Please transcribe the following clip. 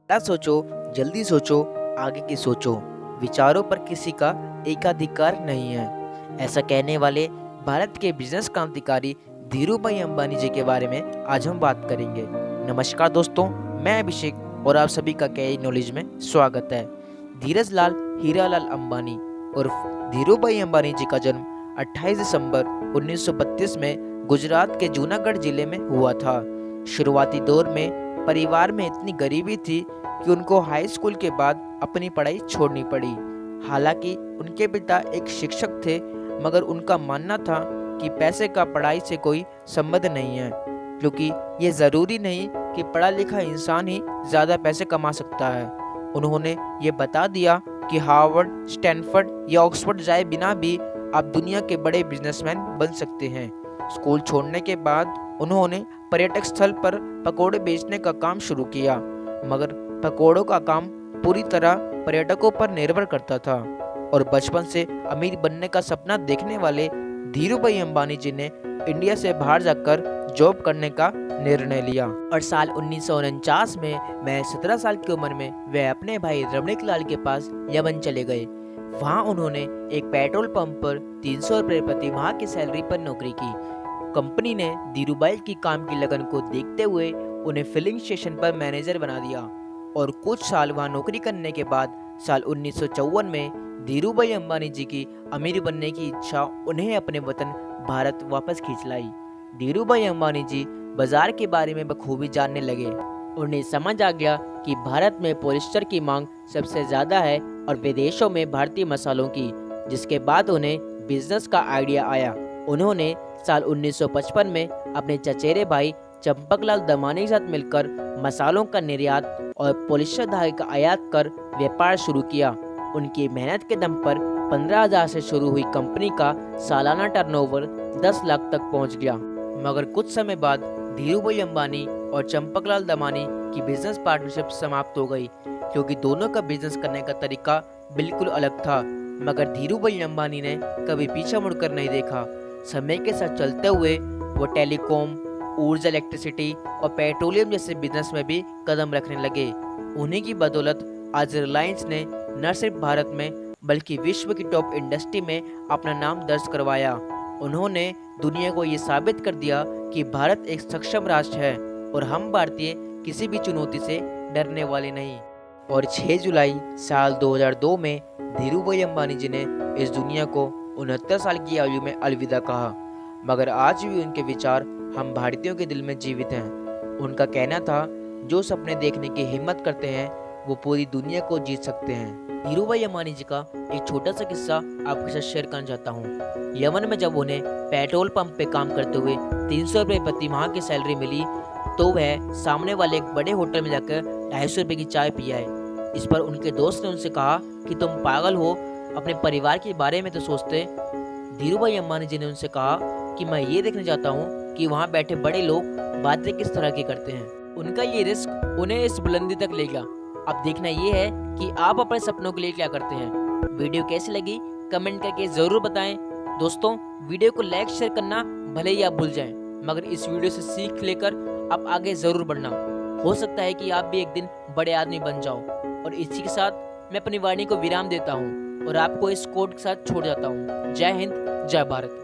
बड़ा सोचो, जल्दी सोचो, आगे की सोचो। विचारों पर किसी का एकाधिकार नहीं है। ऐसा कहने वाले भारत के बिजनेस क्रांतिकारी धीरूभाई अंबानी जी के बारे में आज हम बात करेंगे। नमस्कार दोस्तों, मैं अभिषेक और आप सभी का के नॉलेज में स्वागत है। धीरज लाल हीरालाल अंबानी उर्फ धीरूभाई अंबानी जी का जन्म 28 दिसंबर 1932 में गुजरात के जूनागढ़ जिले में हुआ था। शुरुआती दौर में परिवार में इतनी गरीबी थी कि उनको हाई स्कूल के बाद अपनी पढ़ाई छोड़नी पड़ी। हालांकि उनके पिता एक शिक्षक थे, मगर उनका मानना था कि पैसे का पढ़ाई से कोई संबंध नहीं है, क्योंकि ये ज़रूरी नहीं कि पढ़ा लिखा इंसान ही ज़्यादा पैसे कमा सकता है। उन्होंने ये बता दिया कि हार्वर्ड, स्टैनफोर्ड या ऑक्सफोर्ड जाए बिना भी आप दुनिया के बड़े बिजनेसमैन बन सकते हैं। स्कूल छोड़ने के बाद उन्होंने पर्यटक स्थल पर पकोड़े बेचने का काम शुरू किया, मगर पकोड़ों का काम पूरी तरह पर्यटकों पर निर्भर करता था और बचपन से अमीर बनने का सपना देखने वाले धीरूभाई अंबानी जी ने इंडिया से बाहर जाकर जॉब करने का निर्णय लिया और साल 1949 में मैं 17 साल की उम्र में वे अपने भाई रमणीक लाल के पास यमन चले गए। वहां उन्होंने एक पेट्रोल पंप पर 300 रुपये प्रति माह की सैलरी पर नौकरी की। कंपनी ने धीरूभाई की काम की लगन को देखते हुए उन्हें फिलिंग स्टेशन पर मैनेजर बना दिया और कुछ साल वहां नौकरी करने के बाद साल 1954 में धीरूभाई अंबानी जी की अमीर बनने की इच्छा उन्हें अपने वतन भारत वापस खींच लाई। धीरूभाई अंबानी जी बाजार के बारे में बखूबी जानने लगे। उन्हें समझ आ गया कि भारत में पॉलिस्टर की मांग सबसे ज़्यादा है और विदेशों में भारतीय मसालों की, जिसके बाद उन्हें बिजनेस का आइडिया आया। उन्होंने साल 1955 में अपने चचेरे भाई चंपकलाल दमानी के साथ मिलकर मसालों का निर्यात और पॉलिस्टर धागे का आयात कर व्यापार शुरू किया। उनकी मेहनत के दम पर 15,000 से शुरू हुई कंपनी का सालाना टर्नओवर 10 लाख तक पहुंच गया। मगर कुछ समय बाद धीरूभाई अंबानी और चंपकलाल दमानी की बिजनेस पार्टनरशिप समाप्त हो गई, क्योंकि दोनों का बिजनेस करने का तरीका बिल्कुल अलग था। मगर धीरूभाई अंबानी ने कभी पीछे मुड़कर नहीं देखा। समय के साथ चलते हुए वो टेलीकॉम, ऊर्जा, इलेक्ट्रिसिटी और पेट्रोलियम जैसे बिजनेस में भी कदम रखने लगे। उन्हीं की बदौलत आज रिलायंस ने न सिर्फ भारत में बल्कि विश्व की टॉप इंडस्ट्री में अपना नाम दर्ज करवाया। उन्होंने दुनिया को ये साबित कर दिया कि भारत एक सक्षम राष्ट्र है और हम भारतीय किसी भी चुनौती से डरने वाले नहीं। और 6 जुलाई साल 2002 में धीरूभाई अंबानी जी ने इस दुनिया को 69 साल की आयु में अलविदा कहा। मगर आज भी उनके विचार हम भारतीयों के दिल में जीवित हैं। उनका कहना था, जो सपने देखने की हिम्मत करते हैं वो पूरी दुनिया को जीत सकते हैं। धीरूभाई अंबानी जी का एक छोटा सा किस्सा आपके साथ शेयर करना चाहता हूँ। यमन में जब उन्हें पेट्रोल पंप पे काम करते हुए 300 रुपये प्रति माह की सैलरी मिली, तो वह सामने वाले एक बड़े होटल में जाकर 250 रुपये की चाय पिया है। इस पर उनके दोस्त ने उनसे कहा कि तुम पागल हो, अपने परिवार के बारे में तो सोचते। धीरूभाई अंबानी जी ने उनसे कहा कि मैं ये देखना चाहता हूँ कि वहाँ बैठे बड़े लोग बातें किस तरह की करते हैं। उनका ये रिस्क उन्हें इस बुलंदी तक ले गया। अब देखना ये है कि आप अपने सपनों के लिए क्या करते हैं। वीडियो कैसी लगी कमेंट करके ज़रूर बताएं। दोस्तों, वीडियो को लाइक शेयर करना भले ही आप भूल जाएं, मगर इस वीडियो से सीख लेकर आप आगे ज़रूर बढ़ना। हो सकता है कि आप भी एक दिन बड़े आदमी बन जाओ। और इसी के साथ मैं अपनी वाणी को विराम देता हूँ और आपको इस कोट के साथ छोड़ जाता हूँ। जय हिंद, जय भारत।